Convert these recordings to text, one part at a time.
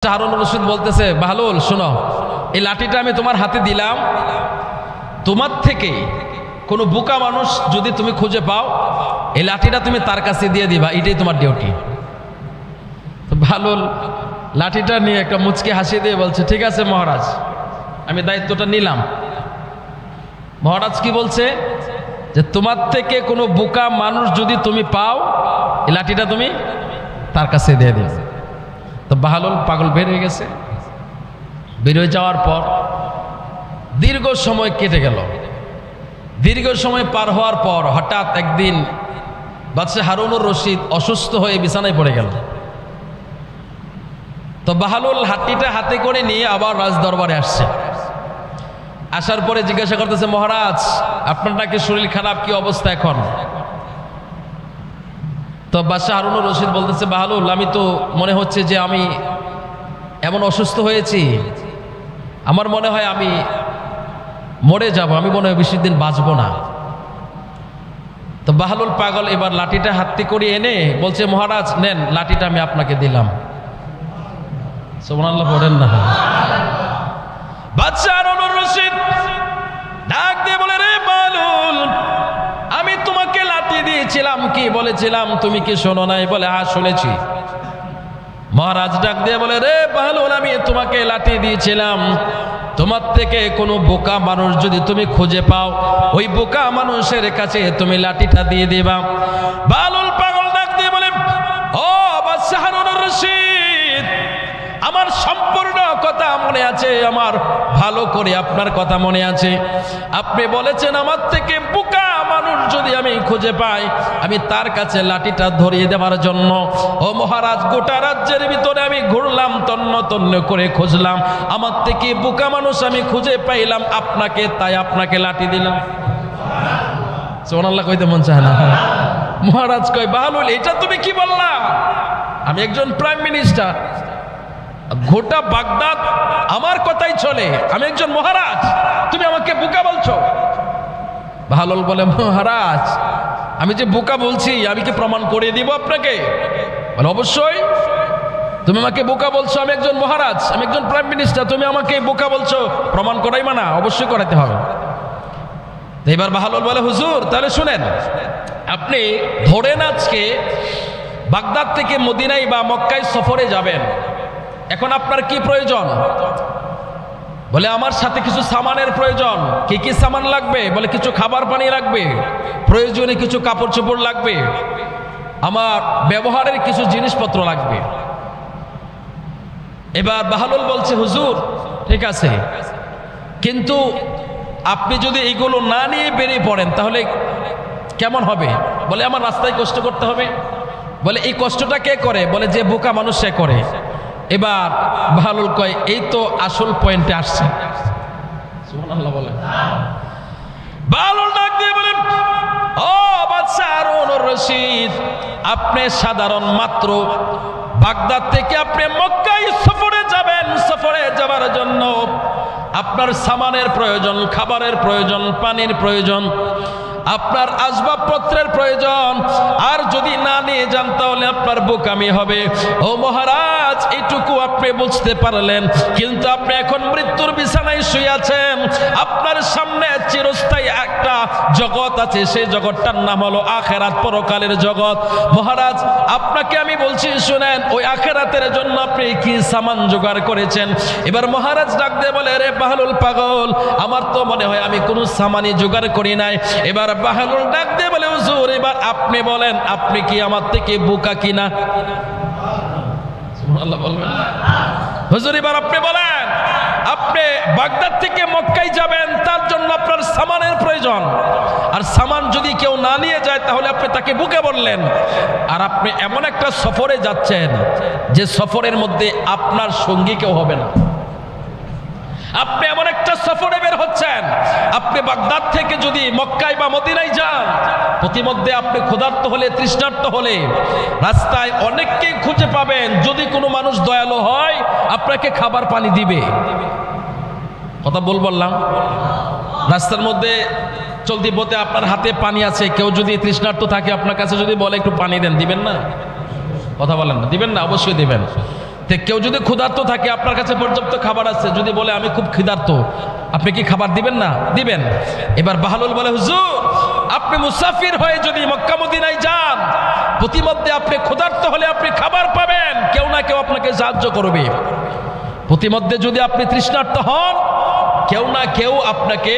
হারুন রশিদ বলতেছে, বাহলুল শোনো, এই লাঠিটা আমি তোমার হাতে দিলাম, তোমার থেকে কোনো বোকা মানুষ যদি তুমি খুঁজে পাও, এই লাঠিটা তুমি তার কাছে দিয়ে দিবা, এটাই তোমার ডিউটি। তো বাহলুল লাঠিটা নিয়ে একটা মুচকি হাসি দিয়ে বলছে, ঠিক আছে মহারাজ, আমি দায়িত্বটা নিলাম। মহারাজ কি বলছে যে তোমার থেকে কোনো বোকা মানুষ যদি তুমি পাও, এই লাঠিটা তুমি তার কাছে দিয়ে দিবে। তো বাহলুল পাগল বের হয়ে গেছে। বের হয়ে যাওয়ার পর দীর্ঘ সময় কেটে গেল। দীর্ঘ সময় পার হওয়ার পর হঠাৎ একদিন বাদশাহ হারুনুর রশিদ অসুস্থ হয়ে বিছানায় পড়ে গেল। তো বাহলুল হাতিটা হাতে করে নিয়ে আবার রাজ দরবারে আসছে। আসার পরে জিজ্ঞাসা করতেছে, মহারাজ আপনার নাকি শরীর খারাপ, কি অবস্থা এখন? তো বাদশাহ হারুনুর রশিদ বলতেছে, বাহলুল আমি তো মনে হচ্ছে যে আমি এমন অসুস্থ হয়েছি, আমার মনে হয় আমি মরে যাব, আমি মনে হয় বেশি দিন বাঁচব না। তো বাহলুল পাগল এবার লাঠিটা হাতে করে এনে বলছে, মহারাজ নেন, লাঠিটা আমি আপনাকে দিলাম। সুবহানাল্লাহ পড়েন না। বাদশাহ হারুনুর রশিদ ডাক দিয়ে বলে, রে বাহলুল, আমি তোমাকে লাঠি দিয়েছিলাম, কি বলেছিলাম তুমি কি শোনো নাই? বলে, হ্যাঁ শুনেছি। মহারাজ ডাক দিয়ে বলে, রে বাহলুল, আমি তোমাকে লাঠি দিয়েছিলাম, তোমার থেকে কোনো বোকা মানুষ যদি তুমি খুঁজে পাও, ওই বোকা মানুষের কাছে তুমি লাঠিটা দিয়ে দিবা। বাহলুল পাগল ডাক দিয়ে বলে, ও বাদশাহ হারুনুর রশিদ, আমার সম্পূর্ণ কথা মনে আছে, আমার ভালো করে আপনার কথা মনে আছে। আপনি বলেছেন আমার থেকে বোকা মানুষ যদি আমি খুঁজে পাই, আমি তার কাছে লাঠিটা ধরিয়ে দেওয়ার জন্য। ও মহারাজ, গোটা রাজ্যের ভিতরে আমি ঘুরলাম, তন্ন তন্ন করে খুঁজলাম, আমার থেকে বোকা মানুষ আমি খুঁজে পাইলাম আপনাকে, তাই আপনাকে লাঠি দিলাম। সুবহানাল্লাহ কইতে মন চায় না। মহারাজ কয়, বাহলুল এটা তুমি কি বললা? আমি একজন প্রাইম মিনিস্টার, গোটা বাগদাদ আমার কথাই চলে, আমি একজন মহারাজ, তুমি আমাকে বোকা বলছো? বাহলুল বলে, মহারাজ আমি যে বোকা বলছি, আমি কি প্রমাণ করে দিব আপনাকে? বলে, অবশ্যই। তুমি আমাকে বোকা বলছো, আমি একজন মহারাজ, আমি একজন প্রাইম মিনিস্টার, তুমি আমাকে বোকা বলছো, প্রমাণ করাই মানা? অবশ্যই করাতে হবে। এবার বাহলুল বলে, হুজুর তাহলে শুনেন, আপনি ধরেন আজকে বাগদাদ থেকে মদিনায় বা মক্কায় সফরে যাবেন, এখন আপনার কি প্রয়োজন? বলে, আমার সাথে কিছু সামানের প্রয়োজন। কি কি সামান লাগবে? বলে, কিছু খাবার পানি লাগবে, প্রয়োজনে কিছু কাপড় চোপড় লাগবে, আমার ব্যবহারের কিছু জিনিসপত্র লাগবে। এবার বাহলুল বলছে, হুজুর ঠিক আছে, কিন্তু আপনি যদি এগুলো না নিয়ে বেরিয়ে পড়েন তাহলে কেমন হবে? বলে, আমার রাস্তায় কষ্ট করতে হবে। বলে, এই কষ্টটা কে করে? বলে, যে বোকা মানুষ সে করে। এবার বাহলুল কয়, এই তো আসল পয়েন্টে আসছে। সুবহানাল্লাহ বলে। বাহলুল ডাক দিয়ে বলে, ও বাদশাহ হারুনুর রশিদ, আপনি সাধারণ মাত্র বাগদাদ থেকে আপনি মক্কায় সফরে যাবেন। সফরে যাবার জন্য আপনার সামানের প্রয়োজন, খাবারের প্রয়োজন, পানির প্রয়োজন, আপনার আসবাবপত্রের প্রয়োজন। আর যদি না নিয়ে যান তাহলে আপনার বোকামি হবে। ও মহারাজ, এইটুকু আপনি বুঝতে পারলেন, কিন্তু আপনি এখন মৃত্যুর বিছানায় শুয়ে আছেন। আপনার সামনে চিরস্থায়ী একটা জগৎ আছে, সেই জগৎটার নাম হলো আখেরাত, পরকালের জগৎ। মহারাজ আপনাকে আমি বলছি, শুনেন, ওই আখেরাতের জন্য আপনি কি সামান জোগাড় করেছেন? এবার মহারাজ ডাক দিয়ে বলে, রে বাহলুল পাগল, আমার তো মনে হয় আমি কোনো সামানই জোগাড় করি নাই। এবার বাহলুল ডাক দিয়ে বলে, হুজুর এবার আপনি বলেন, আপনি কি আমার থেকে বোকা কিনা? সুবহানাল্লাহ বলবেন। হুজুর এবার আপনি বলেন, আপনি বাগদাদ থেকে মক্কায় যাবেন, তার জন্য আপনার সামানের প্রয়োজন, আর সামান যদি কেউ না নিয়ে যায় তাহলে আপনি তাকে বোকা বললেন। আর আপনি এমন একটা সফরে যাচ্ছেন যে সফরের মধ্যে আপনার সঙ্গী কেউ হবে না। আপনি এমন একটা সফরে বের হচ্ছেন, আপনি বাগদাদ থেকে যদি মক্কায় বা মদিনায় যান, প্রতিমধ্যে আপনি ক্ষুধার্ত হলে, তৃষ্ণার্ত হলে রাস্তায় অনেককেই খুঁজে পাবেন। যদি কোনো মানুষ দয়ালু হয়, আপনাকে খাবার পানি দিবে। কথা বললাম, রাস্তার মধ্যে চলতি পথে আপনার হাতে পানি আছে, কেউ যদি তৃষ্ণার্ত থাকে আপনার কাছে যদি বলে একটু পানি দেন, দিবেন না? কথা বলেন না, দিবেন না? অবশ্যই দিবেন। কেউ যদি ক্ষুধার্ত থাকে, আপনার কাছে পর্যাপ্ত খাবার আছে, যদি বলে আমি খুব ক্ষুধার্ত, আপনি কি খাবার দিবেন না? দিবেন। এবার বাহলুল বলে, হুজুর আপনি মুসাফির হয়ে যদি মক্কা মদিনায় যান, প্রতিমধ্যে আপনি ক্ষুধার্ত হলে আপনি খাবার পাবেন, কেউ না কেউ আপনাকে সাহায্য করবে। প্রতিমধ্যে যদি আপনি তৃষ্ণার্ত হন, কেউ না কেউ আপনাকে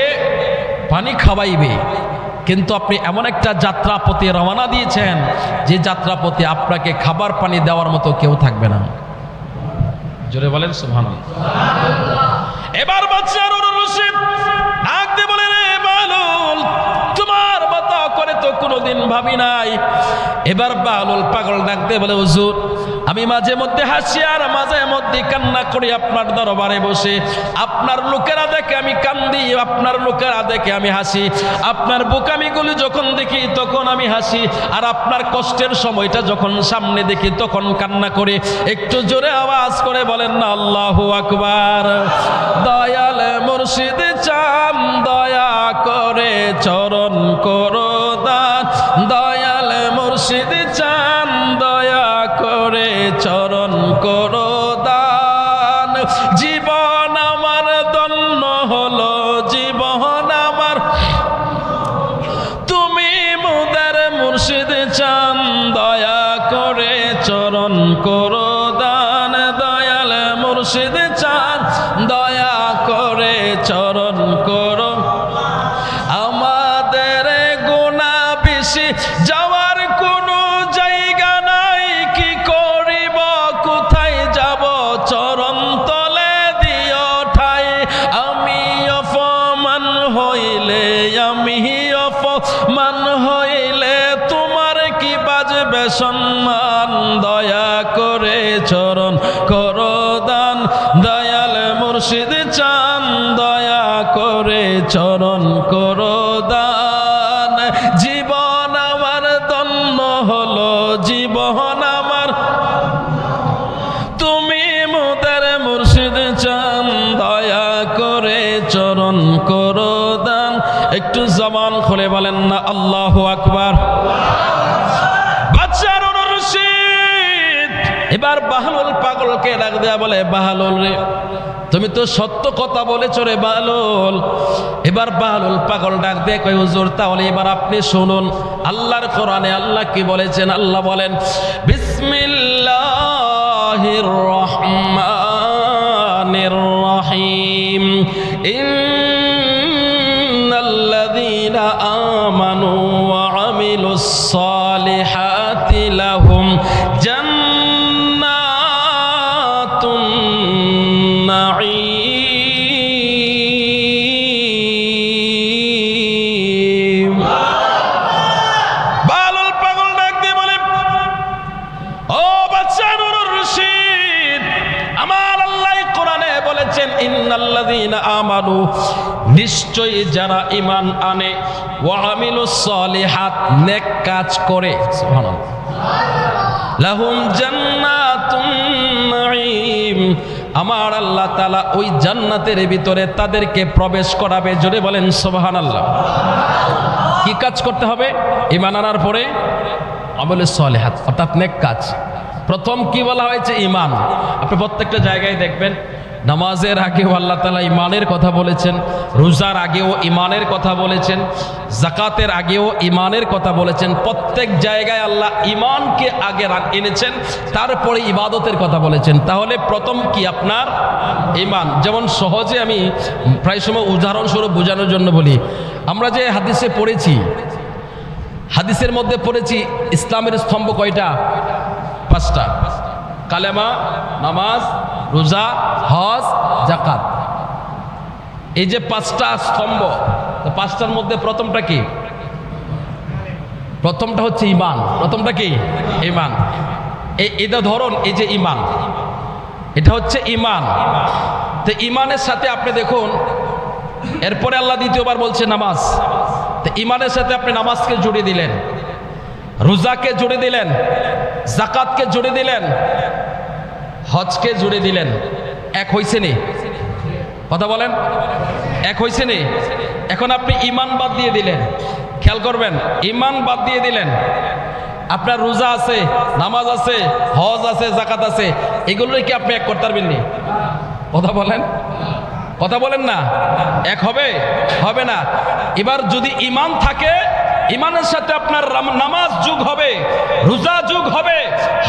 পানি খাওয়াইবে। কিন্তু আপনি এমন একটা যাত্রাপথে রওনা দিয়েছেন, যে যাত্রাপথে আপনাকে খাবার পানি দেওয়ার মতো কেউ থাকবে না। জোরে বলেন সুবহানাল্লাহ। এবার বাদশা হারুনুর রশিদ ডাক দিয়ে বলেন, রে বাহলুল, তোমার মতো করে তো কোনোদিন ভাবি নাই। এবার বাহলুল পাগল ডাক দিয়ে বলে, হুজুর আমি মাঝে মধ্যে হাসি আর মাঝে মধ্যে কান্না করি আপনার দরবারে বসে। আপনার লোকেরা দেখে আমি কান্দি, আপনার লোকেরা দেখে আমি হাসি। আপনার বোকামিগুলি যখন দেখি তখন আমি হাসি, আর আপনার কষ্টের সময়টা যখন সামনে দেখি তখন কান্না করে। একটু জোরে আওয়াজ করে বলেন না আল্লাহু আকবার। দয়াল মুর্শিদ চান, দয়া করে চরণ করো দান। দয়াল মুর্শিদ চান, দয়া করে চরণ করো দান। জীবন আমার ধন্য হলো, জীবন আমার, তুমি মুদের মুর্শিদ চান, দয়া করে চরণ করো দান। দয়াল মুর্শিদ চান, দয়া করে চরণ করো। আমাদের গুনাহ বেশি, যাওয়ার কোনো জায়গা নাই, কি করিব কোথায় যাব, চরণ তলে দিও ঠাই। আমি অপমান হইলে, আমি অপমান হইলে তোমার কি বাজবে সম্মান। দয়া করে চরণ করো দান। দয়াল মুর্শিদ চান, দয়া করে চরণ করো দান। জীবন আমার ধন্য হলো, জীবন আমার, তুমি মুদের মুর্শিদ চান, দয়া করে চরণ করো দান। একটু জবান খুলে বলেন না আল্লাহু আকবার। বাদশা হারুনুর রশিদ এবার বাহলুল পাগলকে ডাক দেয়া বলে, বাহলুল রে, তুমি তো সত্য কথা বলেছ রে বাহলুল। এবার বাহলুল পাগল ডাক দিয়ে কয়, হুজুর তাহলে এবার আপনি শুনুন, আল্লাহর কোরআনে আল্লাহ কি বলেছেন। আল্লাহ বলেন, বিসমিল্লাহির রহমানির রহিম। ইন্নাল্লাযীনা আমানু ওয়া আমিলুস সালিহাতি লাহুম জান্নাতুন নাঈম। বাহলুল পাগল ডাক দিয়ে বলে, ও বাদশা হারুনুর রশিদ, আমার আল্লাহ কোরআনে বলেছেন, ইন্নাল্লাযীনা আমানু, নিশ্চয়ই যারা ঈমান আনে, ওয়া আমিলুস সালিহাত, নেক কাজ করে, সুবহানাল্লাহ, লাহুম জান্নাতুন নাঈম, আমার আল্লাহ তাআলা ওই জান্নাতের ভিতরে তাদেরকে প্রবেশ করাবে। জোরে বলেন সুবহানাল্লাহ। কি কাজ করতে হবে? ঈমান আনার পরে আমলুস সালিহাত, অর্থাৎ নেক কাজ। প্রথম কি বলা হয়েছে? ঈমান। আপনি প্রত্যেকটা জায়গায় দেখবেন, নামাজের আগেও আল্লাহ তাআলা ঈমানের কথা বলেছেন, রোজার আগেও ঈমানের কথা বলেছেন, যাকাতের আগেও ঈমানের কথা বলেছেন। প্রত্যেক জায়গায় আল্লাহ ঈমানকে আগে এনেছেন, তারপরে ইবাদতের কথা বলেছেন। তাহলে প্রথম কি? আপনার ঈমান। যেমন সহজে আমি প্রায় সময় উদাহরণস্বরূপ বোঝানোর জন্য বলি, আমরা যে হাদিসে পড়েছি, হাদিসের মধ্যে পড়েছি ইসলামের স্তম্ভ কয়টা? 5টা। কালেমা, নামাজ, রোজা, হজ, যাকাত। এই যে 5টা স্তম্ভ, 5টার মধ্যে প্রথমটা কি? প্রথমটা হচ্ছে ঈমান। প্রথমটা কি? ঈমান। এটা ধরুন, এই যে ঈমান, এটা হচ্ছে ঈমান। তো ঈমানের সাথে আপনি দেখুন, এরপরে আল্লাহ দ্বিতীয়বার বলছে নামাজ। তো ঈমানের সাথে আপনি নামাজকে জুড়ে দিলেন, রোজাকে জুড়ে দিলেন, যাকাতকে জুড়ে দিলেন, হজকে জুড়ে দিলেন। এক হইছে নি? কথা বলেন, এক হইছে নি? এখন আপনি ঈমান বাদ দিয়ে দিলেন, খেয়াল করবেন, ঈমান বাদ দিয়ে দিলেন, আপনার রোজা আছে, নামাজ আছে, হজ আছে, যাকাত আছে, এগুলোই কি আপনি এক করতে পারবেন না? কথা বলেন, কথা বলেন না, এক হবে? হবে না। এবার যদি ঈমান থাকে, ঈমানের সাথে আপনার নামাজ যোগ হবে, রোজা যোগ হবে,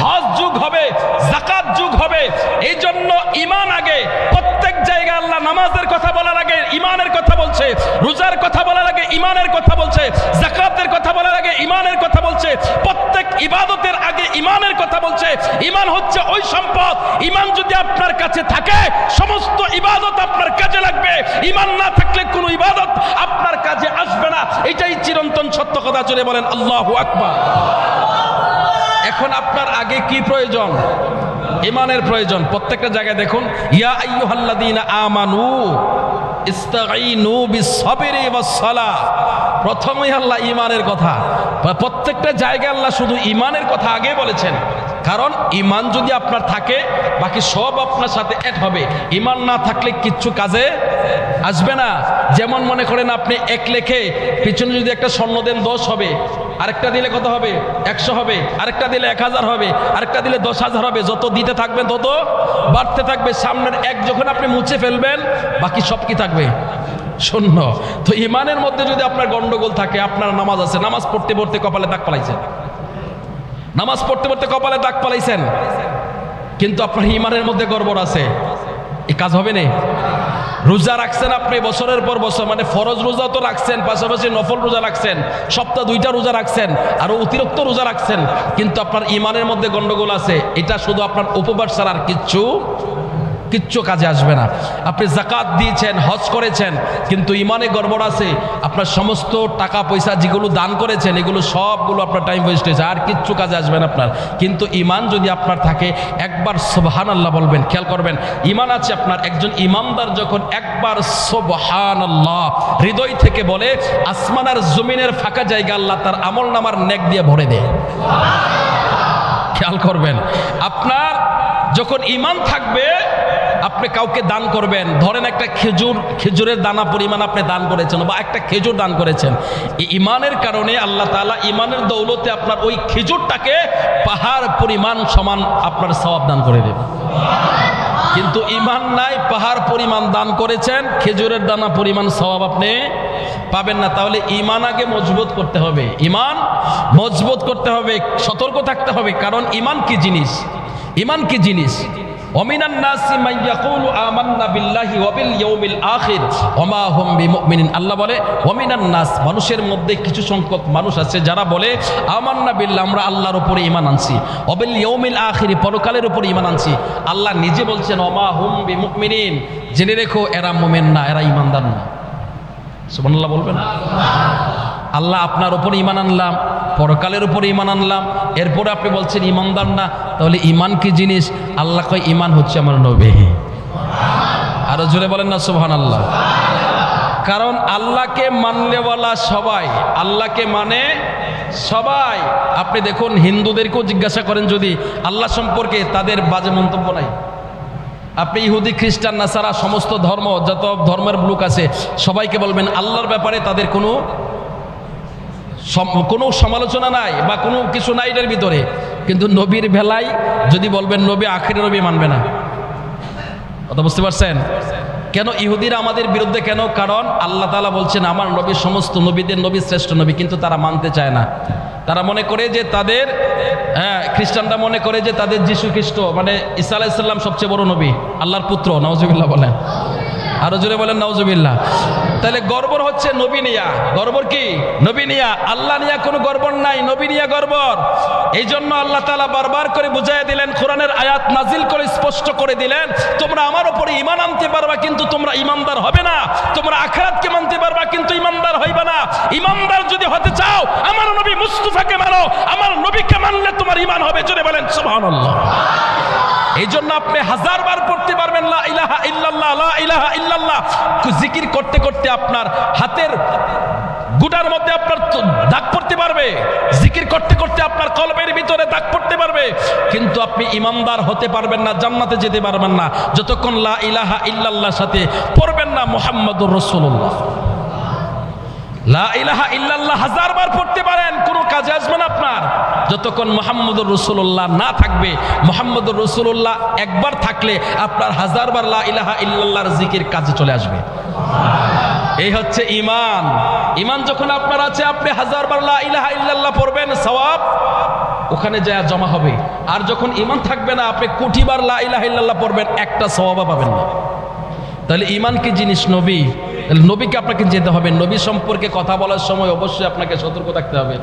হজ যোগ হবে, যাকাত যোগ হবে। এই জন্য ঈমান আগে। প্রত্যেক জায়গায় আল্লাহ নামাজের কথা বলার আগে ঈমানের কথা বলছে, রোজার কথা বলার আগে ঈমানের কথা বলছে, যাকাতের কথা বলার আগে ঈমানের কথা বলছে, প্রত্যেক ইবাদতের আগে ঈমানের কথা বলছে। ঈমান হচ্ছে ওই সম্পদ, ঈমান যদি আপনার কাছে থাকে সমস্ত ইবাদত আপনার কাজে লাগবে, ঈমান না থাকলে কোনো ইবাদত আপনার কাজে আসবে না। এটাই চিরন্তন সত্য কথা। চলে বলেন আল্লাহু আকবার। এখন আপনার আগে কি প্রয়োজন? ঈমানের প্রয়োজন। প্রত্যেকটা জায়গায় দেখুন, ইয়া আইয়ুহাল্লাযীনা আমানু ইস্তাঈনু বিস-সাবরি ওয়াস-সালাহ। প্রথমেই আল্লাহ ঈমানের কথা, প্রত্যেকটা জায়গায় আল্লাহ শুধু ঈমানের কথা আগে বলেছেন। কারণ ঈমান যদি আপনার থাকে বাকি সব আপনার সাথে এক হবে। ঈমান না থাকলে কিচ্ছু কাজে আসবে না। যেমন মনে করেন আপনি এক লেখে পিছনে যদি একটা স্বর্ণ দেন 10 হবে, আরেকটা দিলে কত হবে? 100 হবে, আরেকটা দিলে 1000 হবে, আরেকটা দিলে 10,000 হবে। যত দিতে থাকবেন তত বাড়তে থাকবে। সামনের এক যখন আপনি মুছে ফেলবেন বাকি সব কি থাকবে? শূন্য। তো ঈমানের মধ্যে যদি আপনার গন্ডগোল থাকে, আপনার নামাজ আছে, নামাজ পড়তে পড়তে কপালে দাগ পালাইছেন, নামাজ পড়তে পড়তে কপালে দাগ পালাইছেন, কিন্তু আপনার ঈমানের মধ্যে গড়বড় আছে, এই কাজ হবে না। রোজা রাখছেন আপনি বছরের পর বছর, মানে ফরজ রোজা তো রাখছেন, পাশাপাশি নফল রোজা রাখছেন, সপ্তাহ 2টা রোজা রাখছেন, আরো অতিরিক্ত রোজা রাখছেন, কিন্তু আপনার ঈমানের মধ্যে গন্ডগোল আছে। এটা শুধু আপনার উপবাস ছাড়া আর কিচ্ছু কাজে আসবে না। আপনি যাকাত দিয়েছেন, হজ করেছেন, কিন্তু ঈমানে গড়বড় আছে, আপনার সমস্ত টাকা পয়সা যেগুলো দান করেছেন এগুলো সবগুলো আপনার টাইম ওয়েস্ট হয়েছে, আর কিচ্ছু কাজে আসবে না আপনার। কিন্তু ঈমান যদি আপনার থাকে, একবার সুবহানাল্লাহ বলবেন। খেয়াল করবেন, ঈমান আছে আপনার। একজন ঈমানদার যখন একবার সুবহানাল্লাহ হৃদয় থেকে বলে, আসমান আর জমিনের ফাঁকা জায়গা আল্লাহ তার আমলনামার নেক দিয়ে ভরে দেয়। খেয়াল করবেন, আপনার যখন ঈমান থাকবে আপনি কাউকে দান করবেন, ধরেন একটা খেজুরের দানা পরিমাণ আপনি দান করেছেন বা একটা খেজুর দান করেছেন, এই ঈমানের কারণে আল্লাহ তাআলা ঈমানের দৌলতে আপনার ওই খেজুরটাকে পাহাড় পরিমাণ সমান আপনার সওয়াব দান করে দেবে। কিন্তু ঈমান নাই, পাহাড় পরিমাণ দান করেছেন, খেজুরের দানা পরিমাণ সওয়াব আপনি পাবেন না। তাহলে ঈমান আগে মজবুত করতে হবে, ঈমান মজবুত করতে হবে, সতর্ক থাকতে হবে। কারণ ঈমান কি জিনিস? ঈমান কি জিনিস? ওমিনান নাসি মান ইয়াকুলু আমান্না বিল্লাহি ওয়া বিল ইয়াউমিল আখির ওয়া মা হুম বিমুমিনিন। আল্লাহ বলে ওমিনান নাস, মানুষের মধ্যে কিছু সংখ্যক মানুষ আছে যারা বলে আমান্না বিল্লাহ, আমরা আল্লাহর উপরে ঈমান আনছি, ওয়া বিল ইয়াউমিল আখির, পরকালের উপরে ঈমান আনছি। আল্লাহ নিজে বলছেন ওয়া মা হুম বিমুমিনিন, জেনে রেখো এরা মুমিন না, এরা ঈমানদার না। সুবহানাল্লাহ বলবেন। আল্লাহ আপনার উপর ঈমান আনলাম, পরকালের উপর ঈমান আনলাম, এরপরে আপনি বলছেন ঈমানদার না। তাহলে ঈমান কি জিনিস? আল্লাহ কয় ঈমান হচ্ছে আমার নবী। আরো জোরে বলেন না সুবহানাল্লাহ। কারণ আল্লাহকে মানলেওয়ালা সবাই, আল্লাহকে মানে সবাই। আপনি দেখুন, হিন্দুদেরকেও জিজ্ঞাসা করেন যদি আল্লাহ সম্পর্কে, তাদের বাজে মন্তব্য নাই। আপনি ইহুদি, খ্রিস্টান, নাসারা, সমস্ত ধর্ম, যত ধর্মের লোক আছে সবাইকে বলবেন আল্লাহর ব্যাপারে তাদের কোনো সমালোচনা নাই বা কোনো কিছু নাই এর ভিতরে। কিন্তু নবীর বেলায় যদি বলবেন নবী আখির নবী, মানবে না। কথা বুঝতে পারছেন? কেন ইহুদিরা আমাদের বিরুদ্ধে কেন? কারণ আল্লাহ তাআলা বলছেন আমার নবী সমস্ত নবীদের নবী, শ্রেষ্ঠ নবী, কিন্তু তারা মানতে চায় না। তারা মনে করে যে তাদের, খ্রিস্টানরা মনে করে যে তাদের যীশু খ্রিস্ট মানে ঈসা আলাইহিস সালাম সবচেয়ে বড় নবী, আল্লাহর পুত্র। নাউজুবিল্লাহ বলেন, আরো জোরে বলেন নাউজুবিল্লাহ। তাহলে গর্বর হচ্ছে নবী নিয়া। গর্বর কি? নবী নিয়া। আল্লাহ নিয়া কোনো গর্বর নাই, নবী নিয়া গর্বর। এই জন্য আল্লাহ তাআলা বারবার করে বুঝাইয়া দিলেন, কোরআনের আয়াত নাজিল করে স্পষ্ট করে দিলেন, তোমরা আমার উপরে ঈমান আনতে পারবা কিন্তু তোমরা ঈমানদার হবে না। তোমরা আখিরাতকে মানতে পারবা কিন্তু ঈমানদার হইবা না। ঈমানদার যদি হতে চাও আমার নবী মুস্তাফাকে মানো, আমার নবীকে মানলে তোমার ঈমান হবে। জোরে বলেন সুবহানাল্লাহ। এই জন্য আপনি 1000 বার পড়তে পারবেন লা ইলাহা ইল্লাল্লাহ, লা ইলাহা ইল্লাল্লাহ। জিকির করতে করতে আপনার হাতের গুটার মধ্যে আপনার দাগ পড়তে পারবে, জিকির করতে করতে আপনার কলবের ভিতরে দাগ পড়তে পারবে, কিন্তু আপনি ঈমানদার হতে পারবেন না, জান্নাতে যেতে পারবেন না যতক্ষণ লা ইলাহা ইল্লাল্লাহর সাথে পড়বেন না মুহাম্মাদুর রাসূলুল্লাহ। লা ইলাহা ইল্লাল্লাহ 1000 বার পড়তে পারেন, কোনো কাজে আসবে না আপনার। যতক্ষণ মুহাম্মদুর রাসূলুল্লাহ না থাকবে, মুহাম্মদুর রাসূলুল্লাহ একবার থাকলে আপনার 1000 বার লা ইলাহা ইল্লাল্লাহর জিকির কাজে চলে আসবে। এই হচ্ছে ঈমান। ঈমান যখন আপনার আছে, আপনি 1000 বার লা ইলাহা ইল্লাল্লাহ পড়বেন, সওয়াব ওখানে যায় জমা হবে। আর যখন ঈমান থাকবে না, আপনি কোটিবার লা ইলাহা ইল্লাল্লাহ পড়বেন, একটা সওয়াবও পাবেন না। তাহলে ঈমান কি জিনিস? নবী, নবীকে আপনাকে যেতে হবে। নবী সম্পর্কে কথা বলার সময় অবশ্যই আপনাকে সতর্ক থাকতে হবে।